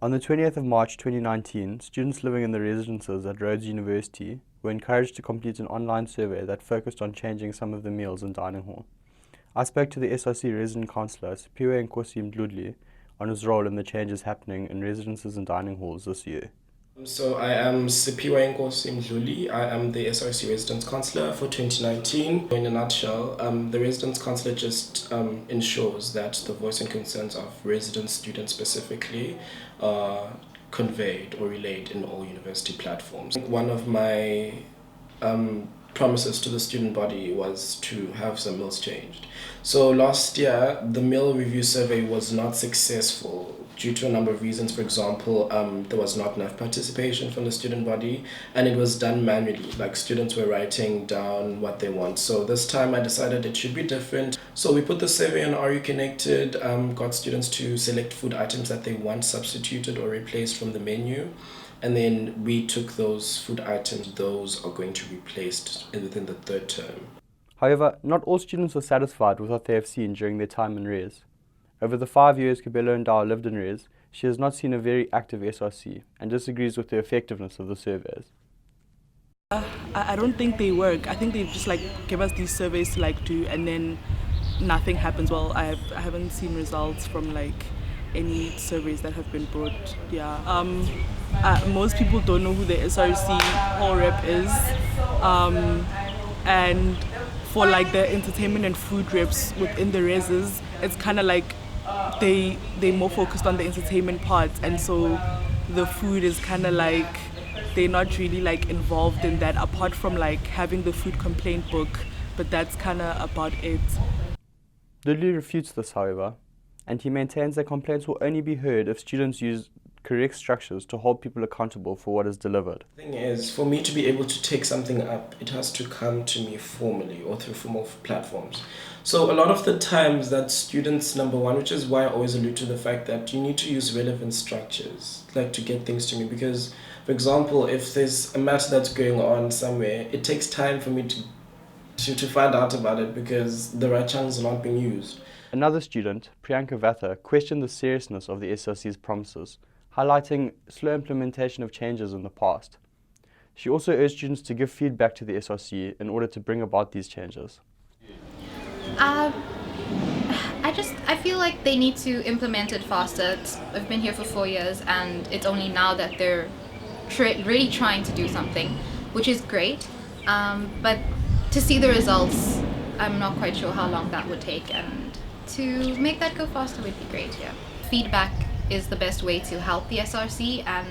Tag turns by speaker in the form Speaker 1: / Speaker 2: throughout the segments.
Speaker 1: On the 20th of March 2019, students living in the residences at Rhodes University were encouraged to complete an online survey that focused on changing some of the meals in dining hall. I spoke to the SRC resident councillor, Siphiwayinkosi Mdluli, on his role in the changes happening in residences and dining halls this year.
Speaker 2: So I am Siphiwayinkosi Mdluli. I am the SRC Residence Councillor for 2019. In a nutshell, the Residence Councillor just ensures that the voice and concerns of resident students specifically are conveyed or relayed in all university platforms. One of my promises to the student body was to have some meals changed. So last year, the meal review survey was not successful due to a number of reasons. For example, there was not enough participation from the student body, and it was done manually, like students were writing down what they want. So this time I decided it should be different. So we put the survey on Are You Connected, got students to select food items that they want substituted or replaced from the menu. And then we took those food items, those are going to be replaced within the third term.
Speaker 1: However, not all students were satisfied with what they have seen during their time in Res. Over the 5 years Kabelo Ndau lived in Res, she has not seen a very active SRC and disagrees with the effectiveness of the surveys.
Speaker 3: I don't think they work. I think they just give us these surveys to do, and then nothing happens. Well, I haven't seen results from any surveys that have been brought. Most people don't know who the SRC hall rep is, and for the entertainment and food reps within the reses, it's kind of they're more focused on the entertainment part, and so the food is kind of they're not really involved in that, apart from having the food complaint book, but that's kind of about it.
Speaker 1: Mdluli refutes this, however, and he maintains that complaints will only be heard if students use correct structures to hold people accountable for what is delivered.
Speaker 2: The thing is, for me to be able to take something up, it has to come to me formally or through formal platforms. So a lot of the times that students, number one, which is why I always allude to the fact that you need to use relevant structures, to get things to me, because, for example, if there's a matter that's going on somewhere, it takes time for me to find out about it because the right channels are not being used.
Speaker 1: Another student, Priyanka Vatha, questioned the seriousness of the SRC's promises, highlighting slow implementation of changes in the past. She also urged students to give feedback to the SRC in order to bring about these changes.
Speaker 4: I feel like they need to implement it faster. I've been here for 4 years, and it's only now that they're really trying to do something, which is great. But to see the results, I'm not quite sure how long that would take, and to make that go faster would be great, yeah. Feedback is the best way to help the SRC and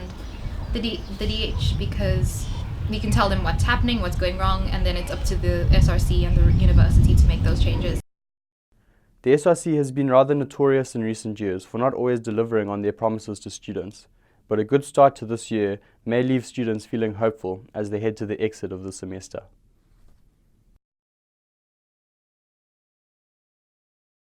Speaker 4: the DH, because we can tell them what's happening, what's going wrong, and then it's up to the SRC and the university to make those changes.
Speaker 1: The SRC has been rather notorious in recent years for not always delivering on their promises to students, but a good start to this year may leave students feeling hopeful as they head to the exit of the semester.